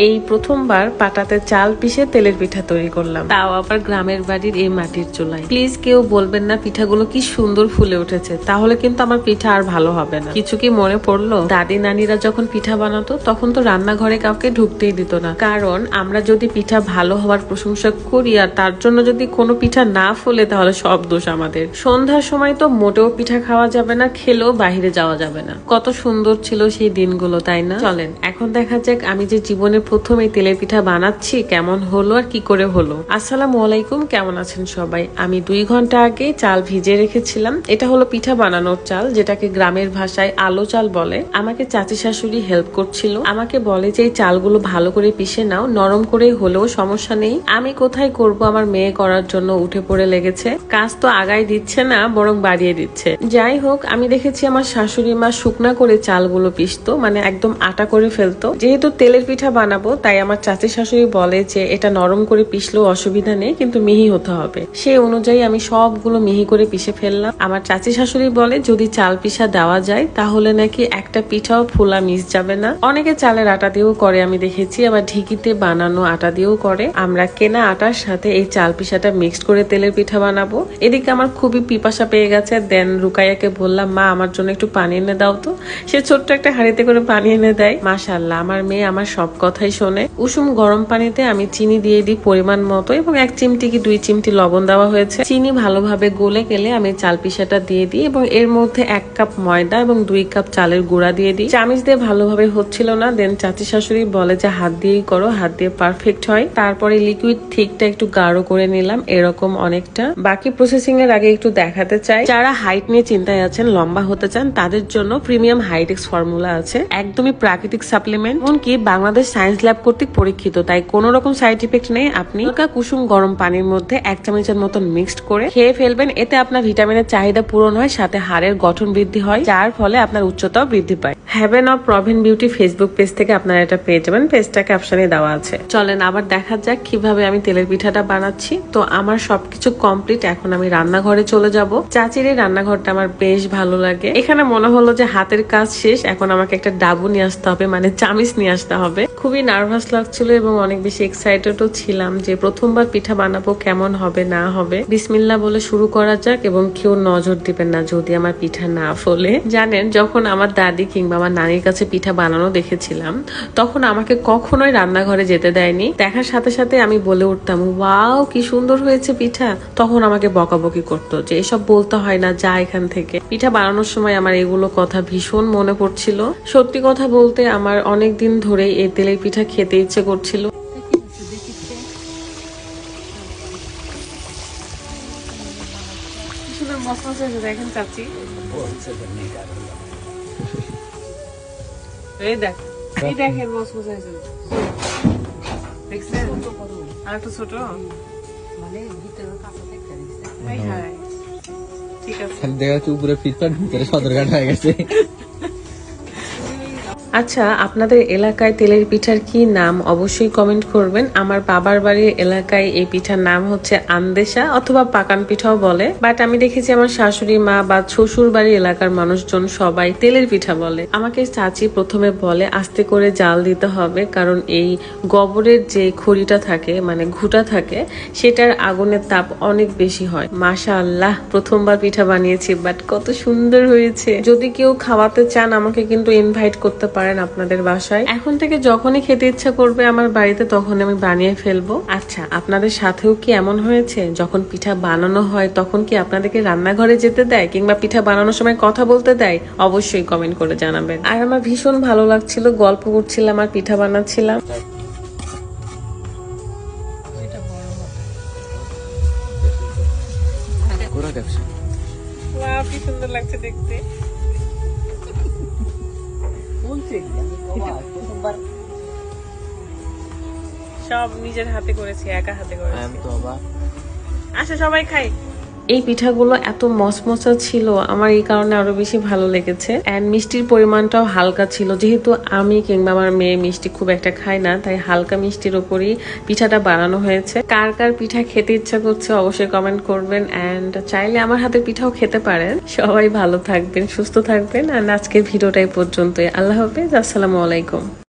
এই প্রথমবার পাটাতে চাল পিষে তেলের পিঠা তৈরি করলাম, তাও আবার গ্রামের বাড়ির এই মাটির চুলায়। প্লিজ কেউ বলবেন না পিঠাগুলো কি সুন্দর ফুলে উঠেছে, তাহলে কিন্তু আমার পিঠা আর ভালো হবে না। কিছু কি মনে পড়লো, দাদি নানিরা যখন পিঠা বানাতো তখন তো রান্নাঘরে কাউকে ঢুকতেই দিত না, কারণ আমরা যদি পিঠা ভালো হওয়ার প্রশংসা করি আর তার জন্য যদি কোনো পিঠা না ফলে তাহলে সব দোষ আমাদের। সন্ধ্যার সময় তো মোটেও পিঠা খাওয়া যাবে না, খেলেও বাহিরে যাওয়া যাবে না। কত সুন্দর ছিল সেই দিনগুলো, তাই না? চলেন এখন দেখা যাক আমি যে জীবনের প্রথম এই তেলের পিঠা বানাচ্ছি কেমন হলো আর কি করে হলো। আসসালামু আলাইকুম, কেমন আছেন সবাই? আমি 2 ঘন্টা আগে চাল ভিজে রেখেছিলাম। এটা হলো পিঠা বানানোর চাল, যেটাকে গ্রামের ভাষায় আলো চাল বলে। আমাকে চাচি শাশুড়ি হেল্প করছিল, আমাকে বলে যে এই চালগুলো ভালো করে পিষে নাও, নরম করে হলেও সমস্যা নেই। আমি কোথায় করব, আমার মেয়ে করার জন্য উঠে পড়ে লেগেছে। কাজ তো আগায় দিচ্ছে না, বরং বাড়িয়ে দিচ্ছে। যাই হোক, আমি দেখেছি আমার শাশুড়ি মা শুকনা করে চালগুলো পিষতো, মানে একদম আটা করে ফেলতো। যেহেতু তেলের পিঠা বানাবো তাই আমার চাচি শাশুড়ি বলে যে এটা নরম করে পিষলেও অসুবিধা নেই, কিন্তু মিহি হতে হবে। সেই অনুযায়ী আমি সবগুলো মিহি করে পিষে ফেললাম। আমার চাচি শাশুড়ি বলে যদি চাল পিষা দেওয়া যায় তাহলে নাকি একটা পিঠাও ফোলা মিস যাবে না। অনেকে চালের আটা দিয়েও করে আমি দেখেছি, আবার ঢিকিতে বানানো আটা দিয়েও করে। আমরা কেনা আটার সাথে এই চাল পিঠাটা মিক্সড করে তেলের পিঠা বানাবো। এদিকে আমার খুবই পিপাসা পেয়ে গেছে। দেন রুকাইয়াকে বললাম, মা আমার জন্য একটু পানি এনে দাও তো। সে ছোট্ট একটা হাঁড়িতে করে পানি এনে দেয়। মাশাআল্লাহ, আমার মেয়ে আমার সব কথাই শোনে। উষুম গরম পানিতে আমি চিনি দিয়ে দিই পরিমাণ মতো, এবং 1 চিমটি কি 2 চিমটি লবণ দেওয়া হয়েছে। চিনি ভালোভাবে গলে গেলে আমি চাল পিঠাটা দিয়ে দিই, এবং এর মধ্যে 1 কাপ ময়দা এবং 2 কাপ চালের গুঁড়া দিয়ে দিই। চামিচ দিয়ে ভালোভাবে হচ্ছিল না, দেন চাচি শাশুড়ি বলে যে হাত দিয়েই করো, হাত দিয়ে পারফেক্ট হয়। তারপরে লিকুইড থিকটা একটু গাঢ় করে নিলাম, এরকম অনেকটা। বাকি প্রসেসিং এর আগে একটু দেখাতে চাই, যারা হাইট নিয়ে চিন্তায় আছেন, লম্বা হতে চান, তাদের জন্য প্রিমিয়াম হাইটেক্স ফর্মুলা আছে। একদমই প্রাকৃতিক সাপ্লিমেন্ট, এমনকি বাংলাদেশ সায়েন্স ল্যাব কর্তৃক পরীক্ষিত, তাই কোনো রকম সাইড ইফেক্ট নেই। আপনি কুসুম গরম পানির মধ্যে 1 চামচের মতন মিক্সড করে খেয়ে ফেলবেন। এতে আপনার ভিটামিনের চাহিদা পূরণ হয়, সাথে হাড়ের গঠন বৃদ্ধি হয়, যার ফলে আপনার উচ্চতাও বৃদ্ধি পায়। Haven of Praveen beauty Facebook page থেকে আপনারা এটা পেয়ে যাবেন, পেজটা ক্যাপশনে দেওয়া আছে। চলেন আবার দেখা যাক কিভাবে আমি তেলের পিঠাটা বানাচ্ছি। তো আমার সবকিছু কমপ্লিট, এখন আমি রান্নাঘরে চলে যাব। চাচির এই রান্নাঘরটা আমার বেশ ভালো লাগে। এখানে মনে হলো যে হাতের কাজ শেষ, এখন আমাকে একটা ডাবু নিয়ে আসতে হবে, মানে চামিচ নিয়ে আসতে হবে। খুবই নার্ভাস লাগছিল এবং অনেক বেশি এক্সাইটেডও ছিলাম যে প্রথমবার পিঠা বানাবো, কেমন হবে না হবে। বিসমিল্লাহ বলে শুরু করা যাক, এবং কেউ নজর দিবেন না যদি আমার পিঠা না ফলে। জানেন, যখন আমার দাদি কিংবা আমার নানির কাছে পিঠা বানানো দেখেছিলাম, তখন আমাকে কখনোই রান্নাঘরে যেতে দেয়নি। দেখার সাথে সাথে আমি বলে উঠতাম, ওয়াও কি সুন্দর হয়েছে পিঠা। তখন আমাকে বকাবকি করতো যে এসব বলতে হয় না, যা এখান থেকে। পিঠা বানানোর সময় আমার এগুলো কথা ভীষণ মনে পড়ছিল। সত্যি কথা বলতে আমার অনেক দিন ধরেই এই তেলের পিঠা খেতে ইচ্ছে করছিল। দেখেন চাচি, এই দেখেন মসমস হয়েছে, দেখছেন? আর একটু ছোট, মানে ঠিক আছে। দেখা যাচ্ছে উপরে ফিটফাট, ভিতরে সদরঘাট হয়ে গেছে। আচ্ছা, আপনাদের এলাকায় তেলের পিঠার কি নাম অবশ্যই কমেন্ট করবেন। আমার বাবার বাড়ির এলাকায় এই পিঠার নাম হচ্ছে আন্দেশা অথবা পাকান পিঠাও বলে, বাট আমি দেখেছি আমার শাশুড়ি মা বা শ্বশুর বাড়ির এলাকার মানুষজন সবাই তেলের পিঠা বলে। আমাকে চাচি প্রথমে বলে আস্তে করে জাল দিতে হবে, কারণ এই গোবরের যে খড়িটা থাকে, মানে ঘুটা থাকে, সেটার আগুনের তাপ অনেক বেশি হয়। মাশাআল্লাহ, প্রথমবার পিঠা বানিয়েছি, বাট কত সুন্দর হয়েছে। যদি কেউ খাওয়াতে চান আমাকে কিন্তু ইনভাইট করতে পারেন আপনাদের বাসায়। এখন থেকে যখনই খেতে ইচ্ছা করবে আমার বাড়িতে, তখন আমি বানিয়ে ফেলবো। আচ্ছা, আপনাদের সাথেও কি এমন হয়েছে? যখন পিঠা বানানো হয় তখন কি আপনাদেরকে রান্নাঘরে যেতে দেয়, কিংবা পিঠা বানানোর সময় কথা বলতে দেয়? অবশ্যই কমেন্ট করে জানাবেন। আর আমার ভীষণ ভালো লাগছিল, গল্প করছিলাম আর পিঠা বানাচ্ছিলাম। কি সুন্দর লাগছে দেখতে। সব নিজের হাতে করেছি, একা হাতে করেছি। আচ্ছা, সবাই খাই। এই পিঠাগুলো এত মচমচা ছিল, আমার এই কারণে আরো বেশি ভালো লেগেছে। এন্ড মিষ্টির পরিমাণটাও হালকা ছিল, যেহেতু আমি কিংবা আমার মেয়ে মিষ্টি খুব একটা খায় না, তাই হালকা মিষ্টির উপরই পিঠাটা বানানো হয়েছে। কার কার পিঠা খেতে ইচ্ছা করছে অবশ্যই কমেন্ট করবেন, এন্ড চাইলে আমার হাতের পিঠাও খেতে পারেন। সবাই ভালো থাকবেন, সুস্থ থাকবেন, আর আজকের ভিডিওটাই পর্যন্তই। আল্লাহ হাফেজ, আসসালামু আলাইকুম।